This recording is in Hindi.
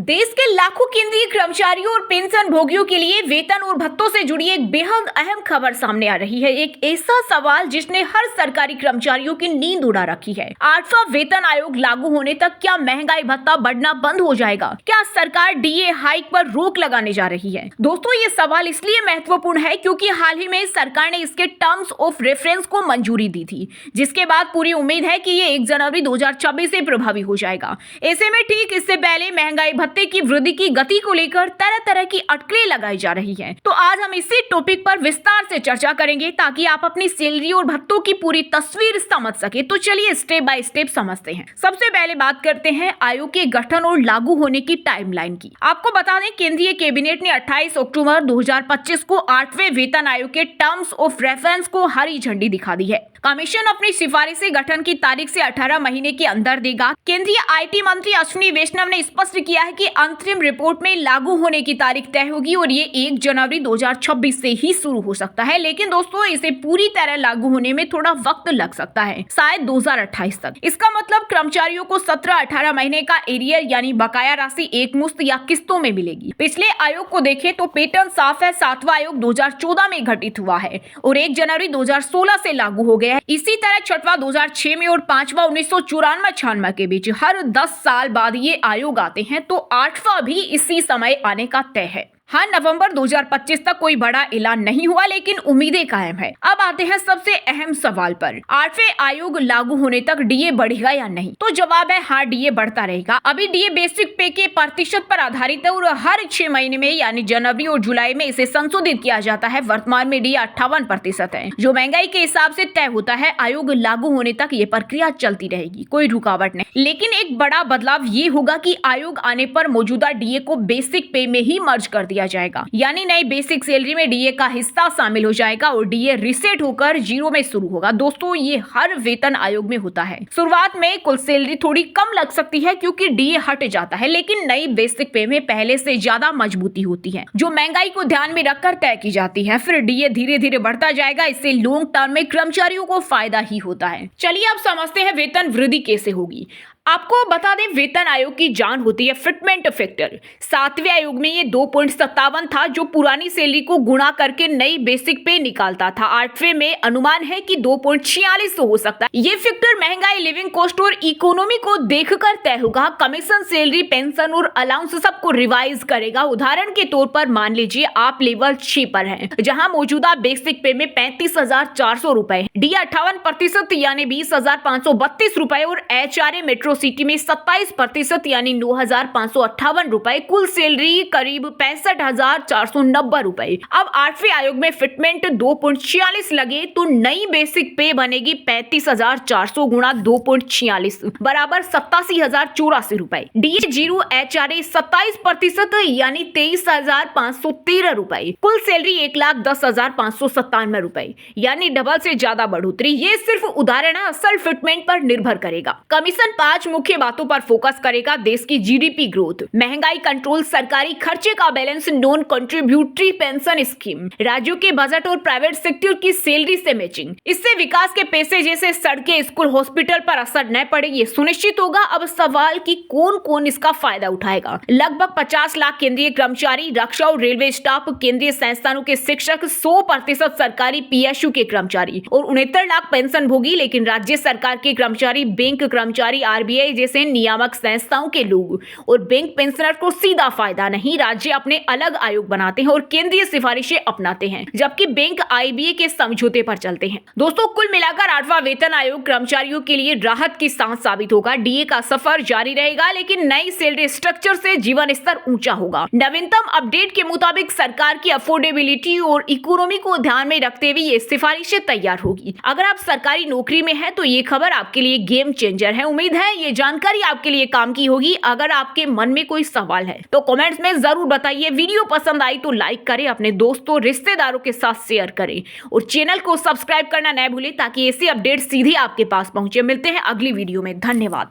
देश के लाखों केंद्रीय कर्मचारियों और पेंशन भोगियों के लिए वेतन और भत्तों से जुड़ी एक बेहद अहम खबर सामने आ रही है। एक ऐसा सवाल जिसने हर सरकारी कर्मचारियों की नींद उड़ा रखी है। 8वां वेतन आयोग लागू होने तक क्या महंगाई भत्ता बढ़ना बंद हो जाएगा? क्या सरकार डीए हाइक पर रोक लगाने जा रही है? दोस्तों, ये सवाल इसलिए महत्वपूर्ण है क्योंकि हाल ही में सरकार ने इसके टर्म्स ऑफ रेफरेंस को मंजूरी दी थी, जिसके बाद पूरी उम्मीद है कि ये 1 जनवरी 2026 से प्रभावी हो जाएगा। ऐसे में ठीक इससे पहले महंगाई भत्ते की वृद्धि की गति को लेकर तरह तरह की अटकलें लगाई जा रही हैं। तो आज हम इसी टॉपिक पर विस्तार से चर्चा करेंगे ताकि आप अपनी सैलरी और भत्तों की पूरी तस्वीर समझ सके। तो चलिए स्टेप बाय स्टेप समझते हैं। सबसे पहले बात करते हैं आयोग के गठन और लागू होने की टाइमलाइन की। आपको बता दें, केंद्रीय कैबिनेट ने 28 अक्टूबर 2025 को 8वें वेतन आयोग के टर्म्स ऑफ रेफरेंस को हरी झंडी दिखा दी है। कमीशन अपनी सिफारिशें गठन की तारीख से 18 महीने के अंदर देगा। केंद्रीय आईटी मंत्री अश्विनी वैष्णव ने स्पष्ट किया है कि अंतरिम रिपोर्ट में लागू होने की तारीख तय होगी और ये 1 जनवरी 2026 से ही शुरू हो सकता है। लेकिन दोस्तों, इसे पूरी तरह लागू होने में थोड़ा वक्त लग सकता है, शायद 2028 तक। इसका मतलब कर्मचारियों को 17-18 महीने का एरियर यानी बकाया राशि एक मुश्त या किस्तों में मिलेगी। पिछले आयोग को देखें तो पैटर्न साफ है। 7वां आयोग 2014 में गठित हुआ है और 1 जनवरी 2016 से लागू हो गया। इसी तरह 6वां 2006 में और 5वां 1994-96 के बीच हर 10 साल बाद ये आयोग आते हैं, तो 8वां भी इसी समय आने का तय है। हाँ, नवंबर 2025 तक कोई बड़ा ऐलान नहीं हुआ, लेकिन उम्मीदें कायम है। अब आते हैं सबसे अहम सवाल पर। 8वें आयोग लागू होने तक डीए बढ़ेगा या नहीं? तो जवाब है हाँ, डीए बढ़ता रहेगा। अभी डीए बेसिक पे के प्रतिशत पर आधारित है और हर 6 महीने में यानी जनवरी और जुलाई में इसे संशोधित किया जाता है। वर्तमान में डीए 58% है, जो महंगाई के हिसाब से तय होता है। आयोग लागू होने तक ये प्रक्रिया चलती रहेगी, कोई रुकावट नहीं। लेकिन एक बड़ा बदलाव ये होगा कि आयोग आने पर मौजूदा डीए को बेसिक पे में ही मर्ज कर दिया जाएगा, यानी नई बेसिक सैलरी में डीए का हिस्सा शामिल हो जाएगा और डीए रीसेट होकर 0 में शुरू होगा। दोस्तों, ये हर वेतन आयोग में होता है। शुरुआत में कुल सैलरी थोड़ी कम लग सकती है क्योंकि डीए हट जाता है, लेकिन नई बेसिक पे में पहले से ज्यादा मजबूती होती है, जो महंगाई को ध्यान में रखकर तय की जाती है। फिर डीए धीरे धीरे बढ़ता जाएगा। इससे लॉन्ग टर्म में कर्मचारियों को फायदा ही होता है। चलिए अब समझते हैं वेतन वृद्धि कैसे होगी। आपको बता दें, वेतन आयोग की जान होती है फिटमेंट फैक्टर। 7वें आयोग में ये 2.57 था, जो पुरानी सैलरी को गुणा करके नई बेसिक पे निकालता था। 8वें में अनुमान है कि 2.46 हो सकता है। ये फैक्टर महंगाई, लिविंग कॉस्ट और इकोनॉमी को देखकर तय होगा। कमीशन, सैलरी, पेंशन और अलाउंस सबको रिवाइज करेगा। उदाहरण के तौर पर मान लीजिए आप लेवल 6 पर हैं, जहां मौजूदा बेसिक पे में 35,400 रुपए, डी 58% यानी 20,532 रुपए और HRA मेट्रो सिटी में 27% यानी 9,558 रुपए। कुल सैलरी करीब 65,490 रुपए। अब 8वें आयोग में फिटमेंट 2.46 लगे तो नई बेसिक पे बनेगी 35,400 गुणा 2.46 बराबर 87,084 रुपए। डीए 0, HRA 27% यानी 23,513 रुपए। कुल सैलरी 1,10,597 रुपए, यानी डबल से ज्यादा बढ़ोतरी। ये सिर्फ उदाहरण है, असल फिटमेंट पर निर्भर करेगा। कमीशन 5 मुख्य बातों पर फोकस करेगा। देश की जीडीपी ग्रोथ, महंगाई कंट्रोल, सरकारी खर्चे का balance, non contributory pension scheme, राज्यों के बजट और प्राइवेट सेक्टर की सैलरी से मैचिंग। इससे विकास के पैसे जैसे सड़कें, स्कूल, हॉस्पिटल पर असर न पड़े, ये सुनिश्चित होगा। अब सवाल कि कौन कौन इसका फायदा उठाएगा। लगभग 50 लाख केंद्रीय कर्मचारी, रक्षा और रेलवे स्टाफ, केंद्रीय संस्थानों के शिक्षक, 100% सरकारी पीएसयू के कर्मचारी और 69 लाख पेंशन भोगी। लेकिन राज्य सरकार के कर्मचारी, बैंक कर्मचारी, आरबीआई जैसे नियामक संस्थाओं के लोग और बैंक पेंशनर को सीधा फायदा नहीं। राज्य अपने अलग आयोग बनाते हैं और केंद्रीय सिफारिशें अपनाते हैं, जबकि बैंक आईबीए के समझौते पर चलते हैं। दोस्तों, कुल मिलाकर 8वां वेतन आयोग कर्मचारियों के लिए राहत की सांस साबित होगा। डीए का सफर जारी रहेगा, लेकिन नई सैलरी स्ट्रक्चर से जीवन स्तर ऊंचा होगा। नवीनतम अपडेट के मुताबिक सरकार की अफोर्डेबिलिटी और इकोनॉमी को ध्यान में रखते हुए ये सिफारिशें तैयार होगी। अगर आप सरकारी नौकरी में हैं तो ये खबर आपके लिए गेम चेंजर है। उम्मीद है ये जानकारी आपके लिए काम की होगी। अगर आपके मन में कोई सवाल है तो कमेंट्स में जरूर बताइए। वीडियो पसंद आई तो लाइक करें, अपने दोस्तों रिश्तेदारों के साथ शेयर करें और चैनल को सब्सक्राइब करना न भूलें ताकि ऐसी अपडेट सीधे आपके पास पहुंचे। मिलते हैं अगली वीडियो में। धन्यवाद।